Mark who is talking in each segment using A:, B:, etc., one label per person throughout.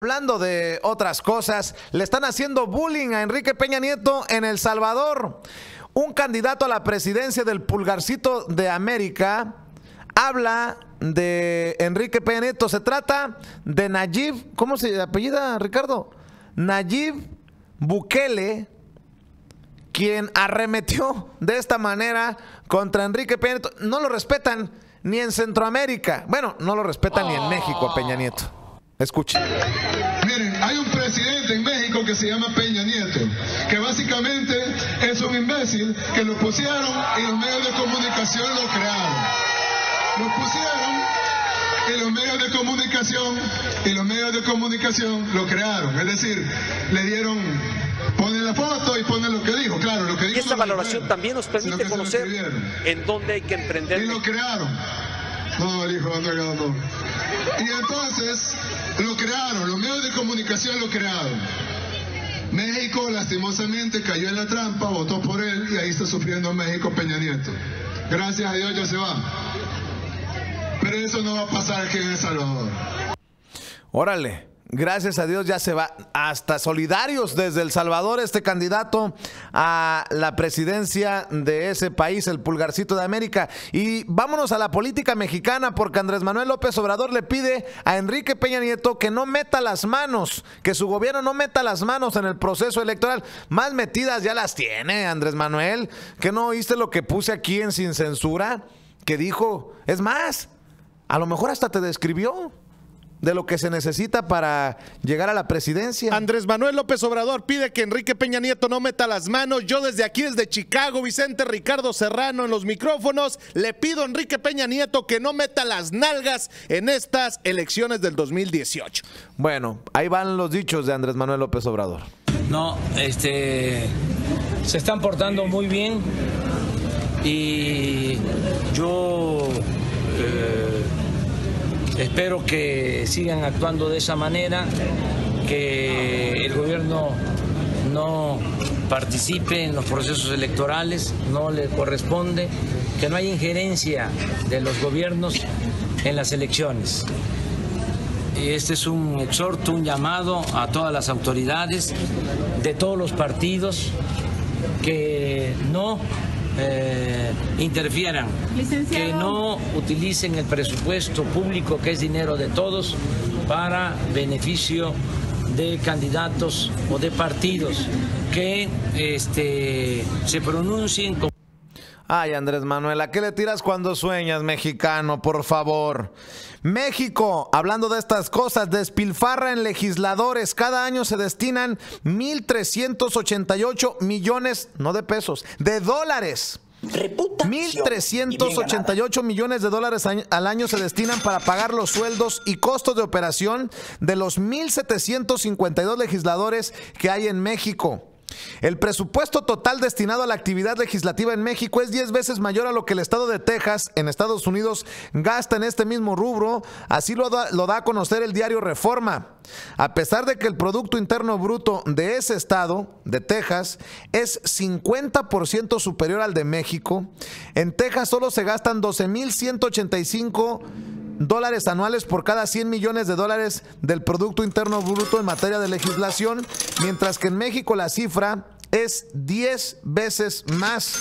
A: Hablando de otras cosas, le están haciendo bullying a Enrique Peña Nieto en El Salvador. Un candidato a la presidencia del Pulgarcito de América habla de Enrique Peña Nieto. Se trata de Nayib, ¿cómo se apellida, Ricardo? Nayib Bukele, quien arremetió de esta manera contra Enrique Peña Nieto. No lo respetan ni en Centroamérica. Bueno, no lo respetan ni en México a Peña Nieto. Escuchen.
B: Miren, hay un presidente en México que se llama Peña Nieto, que básicamente es un imbécil que lo pusieron y los medios de comunicación lo crearon. Lo pusieron y los medios de comunicación lo crearon. Es decir, le dieron, ponen la foto y ponen lo que dijo. Claro, lo que dijo.
C: Y esta valoración también nos permite conocer en dónde hay que emprender.
B: Y lo crearon. No, el hijo de Andrés, no. Y entonces lo crearon, los medios de comunicación lo crearon. México lastimosamente cayó en la trampa, votó por él y ahí está sufriendo México Peña Nieto. Gracias a Dios ya se va. Pero eso no va a pasar aquí en El Salvador.
A: Órale. Gracias a Dios ya se va. Hasta solidarios desde El Salvador este candidato a la presidencia de ese país, el Pulgarcito de América. Y vámonos a la política mexicana, porque Andrés Manuel López Obrador le pide a Enrique Peña Nieto que no meta las manos, que su gobierno no meta las manos en el proceso electoral. Más metidas ya las tiene Andrés Manuel. ¿Que no oíste lo que puse aquí en Sin Censura? Que dijo, es más, a lo mejor hasta te describió de lo que se necesita para llegar a la presidencia.
D: Andrés Manuel López Obrador pide que Enrique Peña Nieto no meta las manos. Yo desde aquí, desde Chicago, Vicente Ricardo Serrano en los micrófonos, le pido a Enrique Peña Nieto que no meta las nalgas en estas elecciones del 2018.
A: Bueno, ahí van los dichos de Andrés Manuel López Obrador.
E: No, se están portando muy bien y yo espero que sigan actuando de esa manera, que el gobierno no participe en los procesos electorales, no le corresponde, que no haya injerencia de los gobiernos en las elecciones. Y este es un exhorto, un llamado a todas las autoridades de todos los partidos que no interfieran, que no utilicen el presupuesto público, que es dinero de todos, para beneficio de candidatos o de partidos, que se pronuncien como...
A: Ay, Andrés Manuel, ¿a qué le tiras cuando sueñas, mexicano? Por favor. México, hablando de estas cosas, despilfarra en legisladores. Cada año se destinan 1,388 millones, no de pesos, de dólares. 1,388 millones de dólares al año se destinan para pagar los sueldos y costos de operación de los 1,752 legisladores que hay en México. El presupuesto total destinado a la actividad legislativa en México es 10 veces mayor a lo que el estado de Texas, en Estados Unidos, gasta en este mismo rubro. Así lo da a conocer el diario Reforma. A pesar de que el Producto Interno Bruto de ese estado, de Texas, es 50% superior al de México, en Texas solo se gastan 12,185 dólares anuales por cada 100 millones de dólares del Producto Interno Bruto en materia de legislación, mientras que en México la cifra es 10 veces más.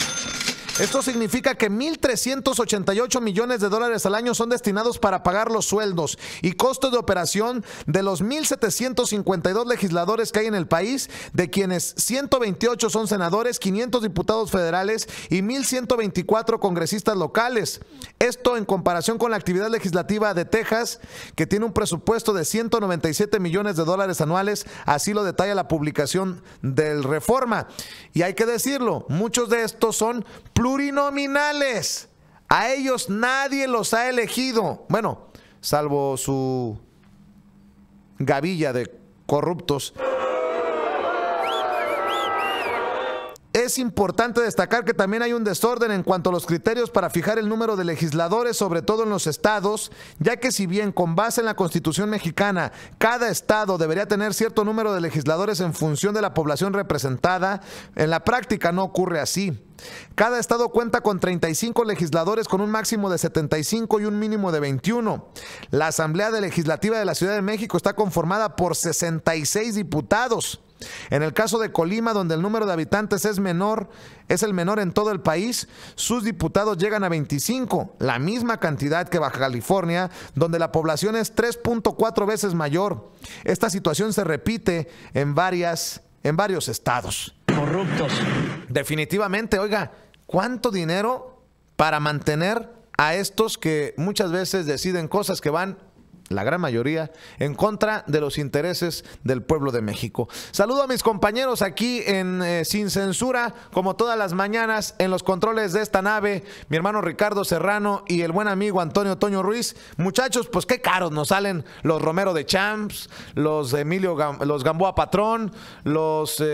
A: Esto significa que 1,388 millones de dólares al año son destinados para pagar los sueldos y costos de operación de los 1,752 legisladores que hay en el país, de quienes 128 son senadores, 500 diputados federales y 1,124 congresistas locales. Esto en comparación con la actividad legislativa de Texas, que tiene un presupuesto de 197 millones de dólares anuales, así lo detalla la publicación del Reforma. Y hay que decirlo, muchos de estos son plurinominales. A ellos nadie los ha elegido. Bueno, salvo su gavilla de corruptos. Es importante destacar que también hay un desorden en cuanto a los criterios para fijar el número de legisladores, sobre todo en los estados, ya que si bien con base en la Constitución mexicana, cada estado debería tener cierto número de legisladores en función de la población representada, en la práctica no ocurre así. Cada estado cuenta con 35 legisladores con un máximo de 75 y un mínimo de 21. La Asamblea Legislativa de la Ciudad de México está conformada por 66 diputados. En el caso de Colima, donde el número de habitantes es el menor en todo el país, sus diputados llegan a 25, la misma cantidad que Baja California, donde la población es 3.4 veces mayor. Esta situación se repite en varios estados.
E: Corruptos.
A: Definitivamente, oiga, ¿cuánto dinero para mantener a estos que muchas veces deciden cosas que van, la gran mayoría, en contra de los intereses del pueblo de México? Saludo a mis compañeros aquí en Sin Censura, como todas las mañanas, en los controles de esta nave, mi hermano Ricardo Serrano y el buen amigo Antonio Toño Ruiz. Muchachos, pues qué caros nos salen los Romero de Champs, los los Gamboa Patrón, los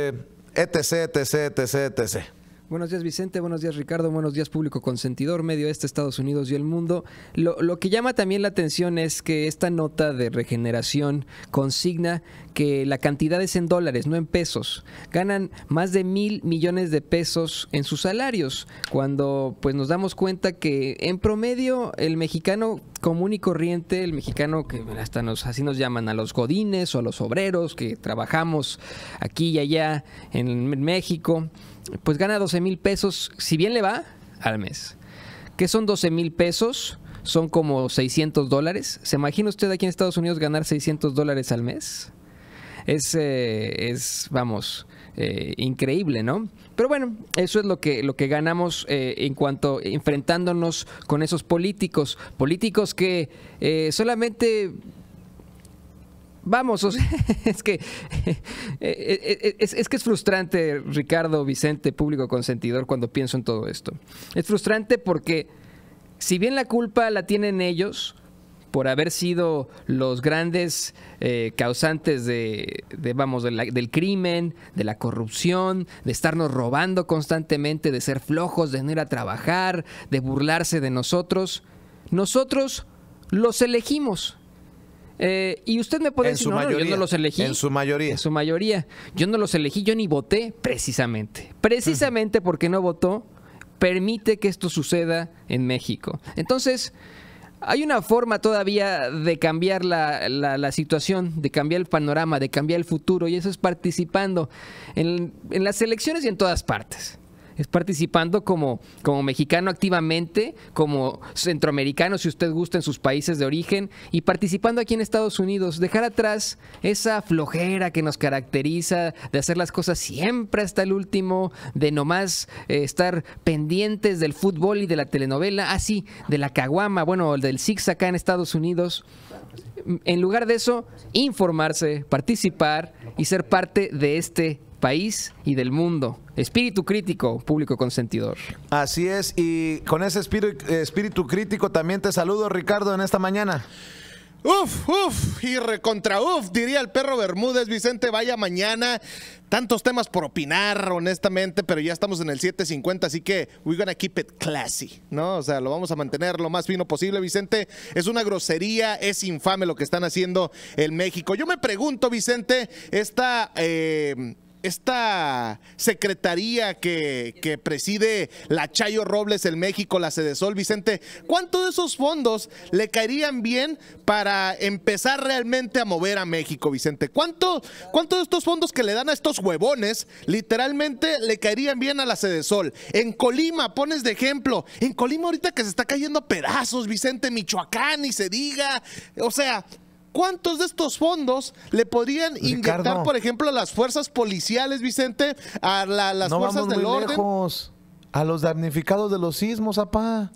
A: etc.
F: Buenos días, Vicente. Buenos días, Ricardo. Buenos días, público consentidor, medio este, Estados Unidos y el mundo. Lo que llama también la atención es que esta nota de Regeneración consigna que la cantidad es en dólares, no en pesos. Ganan más de 1,000 millones de pesos en sus salarios, cuando pues nos damos cuenta que en promedio el mexicano común y corriente, el mexicano que hasta así nos llaman a los godines o a los obreros que trabajamos aquí y allá en México, pues gana 12,000 pesos, si bien le va, al mes. ¿Qué son 12,000 pesos? Son como $600. ¿Se imagina usted aquí en Estados Unidos ganar $600 al mes? Vamos, increíble, ¿no? Pero bueno, eso es lo que ganamos en cuanto enfrentándonos con esos políticos que solamente... Vamos, o sea, es que es frustrante, Ricardo, Vicente, público consentidor, cuando pienso en todo esto. Es frustrante porque si bien la culpa la tienen ellos por haber sido los grandes causantes del crimen, de la corrupción, de estarnos robando constantemente, de ser flojos, de no ir a trabajar, de burlarse de nosotros los elegimos. Y usted me puede decir, no, yo no los elegí.
A: En su mayoría.
F: Yo no los elegí, yo ni voté, precisamente. Precisamente porque no votó, permite que esto suceda en México. Entonces, hay una forma todavía de cambiar la situación, de cambiar el panorama, de cambiar el futuro, y eso es participando en las elecciones y en todas partes. Es participando como mexicano activamente, como centroamericano, si usted gusta, en sus países de origen, y participando aquí en Estados Unidos. Dejar atrás esa flojera que nos caracteriza de hacer las cosas siempre hasta el último, de nomás estar pendientes del fútbol y de la telenovela, así, de la caguama, bueno, del Six acá en Estados Unidos. En lugar de eso, informarse, participar y ser parte de este país y del mundo. Espíritu crítico, público consentidor.
A: Así es, y con ese espíritu crítico también te saludo, Ricardo, en esta mañana.
D: Y recontra diría el perro Bermúdez. Vicente, vaya mañana. Tantos temas por opinar, honestamente, pero ya estamos en el 7:50, así que we're gonna keep it classy, ¿no? O sea, lo vamos a mantener lo más fino posible, Vicente. Es una grosería, es infame lo que están haciendo en México. Yo me pregunto, Vicente, esta secretaría que preside la Chayo Robles en México, la Sedesol, Vicente, ¿cuántos de esos fondos le caerían bien para empezar realmente a mover a México, Vicente? ¿Cuánto de estos fondos que le dan a estos huevones literalmente le caerían bien a la Sedesol? En Colima, pones de ejemplo, en Colima ahorita que se está cayendo a pedazos, Vicente, Michoacán, ni se diga, o sea... ¿Cuántos de estos fondos le podrían inyectar, por ejemplo, a las fuerzas policiales, Vicente, a las fuerzas del orden?
A: Lejos. A los damnificados de los sismos, apá.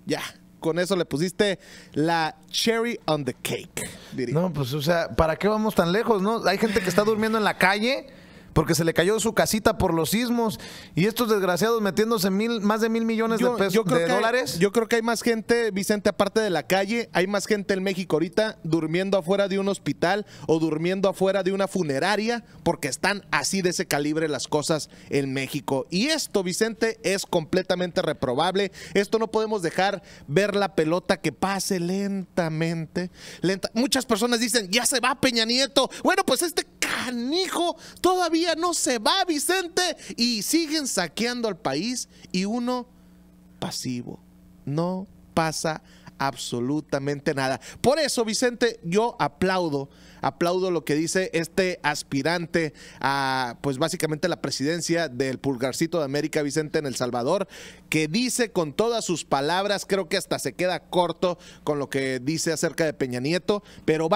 D: Ya, con eso le pusiste la cherry on the cake, diría.
A: No, pues, o sea, ¿para qué vamos tan lejos, no? Hay gente que está durmiendo en la calle porque se le cayó su casita por los sismos y estos desgraciados metiéndose más de 1,000 millones de pesos, de dólares.
D: Yo creo que hay más gente, Vicente, aparte de la calle, hay más gente en México ahorita durmiendo afuera de un hospital o durmiendo afuera de una funeraria, porque están así de ese calibre las cosas en México. Y esto, Vicente, es completamente reprobable. Esto no podemos dejar ver la pelota que pase lentamente. Muchas personas dicen, ya se va Peña Nieto. Bueno, pues este canijo todavía no se va, Vicente, y siguen saqueando al país y uno pasivo. No pasa absolutamente nada. Por eso, Vicente, yo aplaudo lo que dice este aspirante a, pues básicamente la presidencia del Pulgarcito de América, Vicente, en El Salvador, que dice con todas sus palabras, creo que hasta se queda corto con lo que dice acerca de Peña Nieto, pero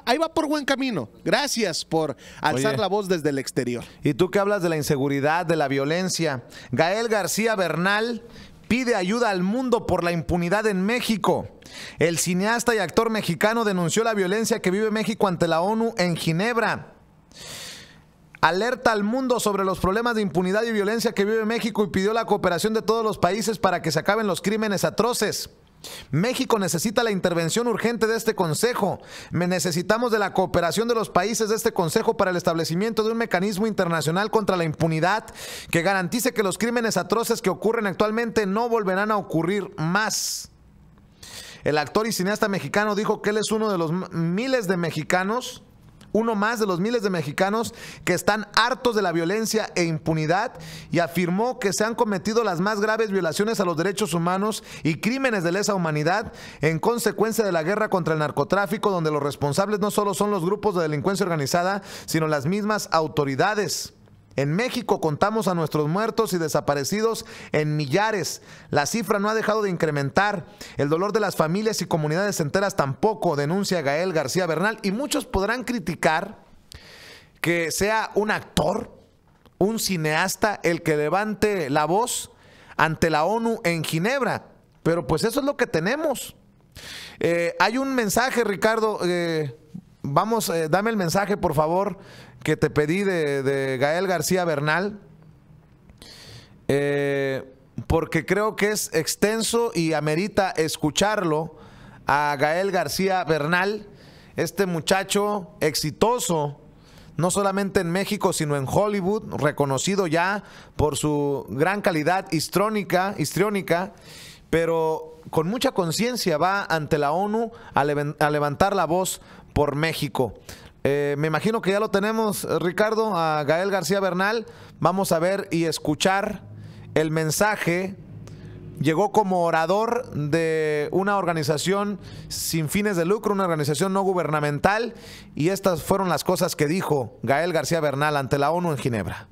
D: ahí va por buen camino. Gracias por alzar la voz desde el exterior.
A: Y tú que hablas de la inseguridad, de la violencia, Gael García Bernal pide ayuda al mundo por la impunidad en México. El cineasta y actor mexicano denunció la violencia que vive México ante la ONU en Ginebra. Alerta al mundo sobre los problemas de impunidad y violencia que vive México y pidió la cooperación de todos los países para que se acaben los crímenes atroces. México necesita la intervención urgente de este Consejo. Necesitamos de la cooperación de los países de este Consejo para el establecimiento de un mecanismo internacional contra la impunidad que garantice que los crímenes atroces que ocurren actualmente no volverán a ocurrir más. El actor y cineasta mexicano dijo que él es uno de los miles de mexicanos, uno más de los miles de mexicanos que están hartos de la violencia e impunidad, y afirmó que se han cometido las más graves violaciones a los derechos humanos y crímenes de lesa humanidad en consecuencia de la guerra contra el narcotráfico, donde los responsables no solo son los grupos de delincuencia organizada, sino las mismas autoridades. En México contamos a nuestros muertos y desaparecidos en millares. La cifra no ha dejado de incrementar. El dolor de las familias y comunidades enteras tampoco, denuncia Gael García Bernal. Y muchos podrán criticar que sea un actor, un cineasta, el que levante la voz ante la ONU en Ginebra. Pero pues eso es lo que tenemos. Hay un mensaje, Ricardo. Dame el mensaje, por favor, que te pedí de Gael García Bernal, porque creo que es extenso y amerita escucharlo a Gael García Bernal, este muchacho exitoso, no solamente en México, sino en Hollywood, reconocido ya por su gran calidad histriónica, pero con mucha conciencia va ante la ONU a levantar la voz por México. Me imagino que ya lo tenemos, Ricardo, a Gael García Bernal. Vamos a ver y escuchar el mensaje. Llegó como orador de una organización sin fines de lucro, una organización no gubernamental, y estas fueron las cosas que dijo Gael García Bernal ante la ONU en Ginebra.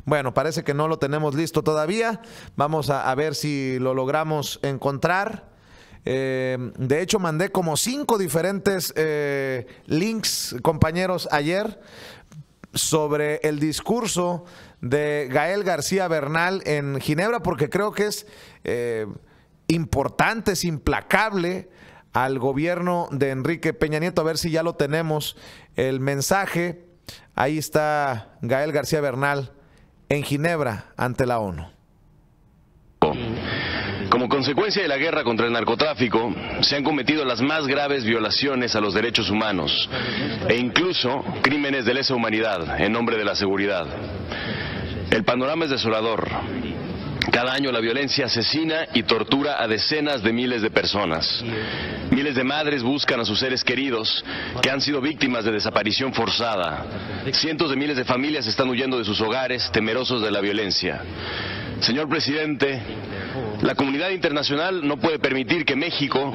A: Bueno, parece que no lo tenemos listo todavía. Vamos a ver si lo logramos encontrar. De hecho, mandé como 5 diferentes links, compañeros, ayer sobre el discurso de Gael García Bernal en Ginebra, porque creo que es importante, es implacable al gobierno de Enrique Peña Nieto. A ver si ya lo tenemos, el mensaje. Ahí está Gael García Bernal en Ginebra ante la ONU.
G: Como consecuencia de la guerra contra el narcotráfico, se han cometido las más graves violaciones a los derechos humanos e incluso crímenes de lesa humanidad en nombre de la seguridad. El panorama es desolador. Cada año la violencia asesina y tortura a decenas de miles de personas. Miles de madres buscan a sus seres queridos que han sido víctimas de desaparición forzada. Cientos de miles de familias están huyendo de sus hogares, temerosos de la violencia. Señor presidente, la comunidad internacional no puede permitir que México,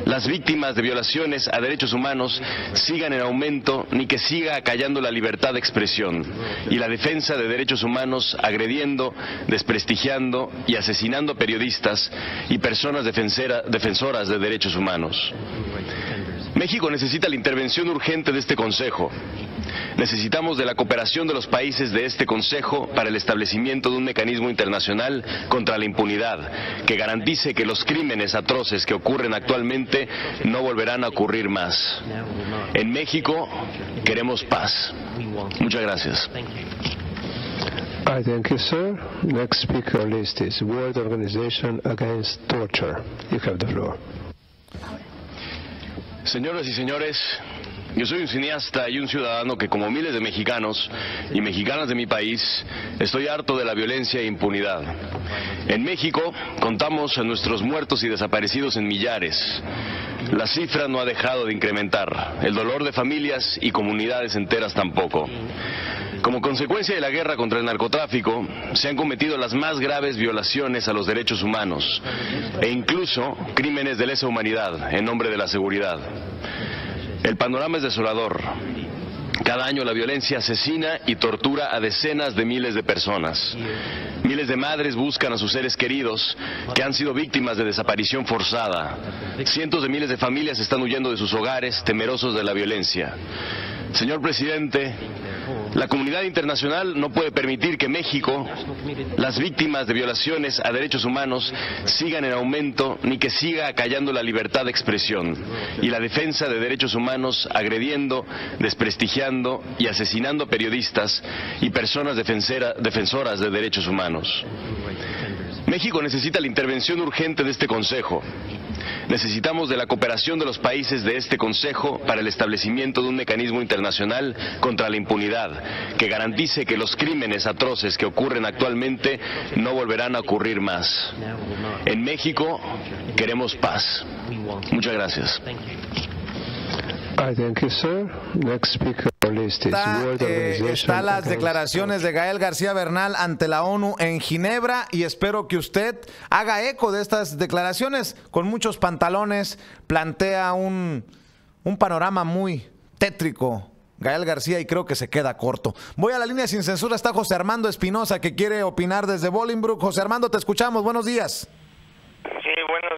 G: las víctimas de violaciones a derechos humanos, sigan en aumento, ni que siga acallando la libertad de expresión y la defensa de derechos humanos, agrediendo, desprestigiando y asesinando a periodistas y personas defensoras de derechos humanos. México necesita la intervención urgente de este Consejo. Necesitamos de la cooperación de los países de este Consejo para el establecimiento de un mecanismo internacional contra la impunidad que garantice que los crímenes atroces que ocurren actualmente no volverán a ocurrir más. En México queremos paz. Muchas gracias.
H: I thank you, sir. Next speaker list is World Organization Against Torture. You have the floor.
G: Señoras y señores, yo soy un cineasta y un ciudadano que, como miles de mexicanos y mexicanas de mi país, estoy harto de la violencia e impunidad. En México contamos a nuestros muertos y desaparecidos en millares. La cifra no ha dejado de incrementar, el dolor de familias y comunidades enteras tampoco. Como consecuencia de la guerra contra el narcotráfico, se han cometido las más graves violaciones a los derechos humanos e incluso crímenes de lesa humanidad en nombre de la seguridad. El panorama es desolador. Cada año la violencia asesina y tortura a decenas de miles de personas. Miles de madres buscan a sus seres queridos que han sido víctimas de desaparición forzada. Cientos de miles de familias están huyendo de sus hogares, temerosos de la violencia. Señor presidente, la comunidad internacional no puede permitir que México, las víctimas de violaciones a derechos humanos, sigan en aumento, ni que siga acallando la libertad de expresión y la defensa de derechos humanos, agrediendo, desprestigiando y asesinando periodistas y personas defensoras de derechos humanos. México necesita la intervención urgente de este Consejo. Necesitamos de la cooperación de los países de este Consejo para el establecimiento de un mecanismo internacional contra la impunidad que garantice que los crímenes atroces que ocurren actualmente no volverán a ocurrir más. En México queremos paz. Muchas gracias.
H: I thank you, sir. Next speaker list is World Organization.
A: Están las declaraciones de Gael García Bernal ante la ONU en Ginebra y espero que usted haga eco de estas declaraciones. Con muchos pantalones plantea un panorama muy tétrico Gael García y creo que se queda corto. Voy a la línea sin censura, está José Armando Espinosa que quiere opinar desde Bolingbrook. José Armando, te escuchamos, buenos días.
I: Sí, buenos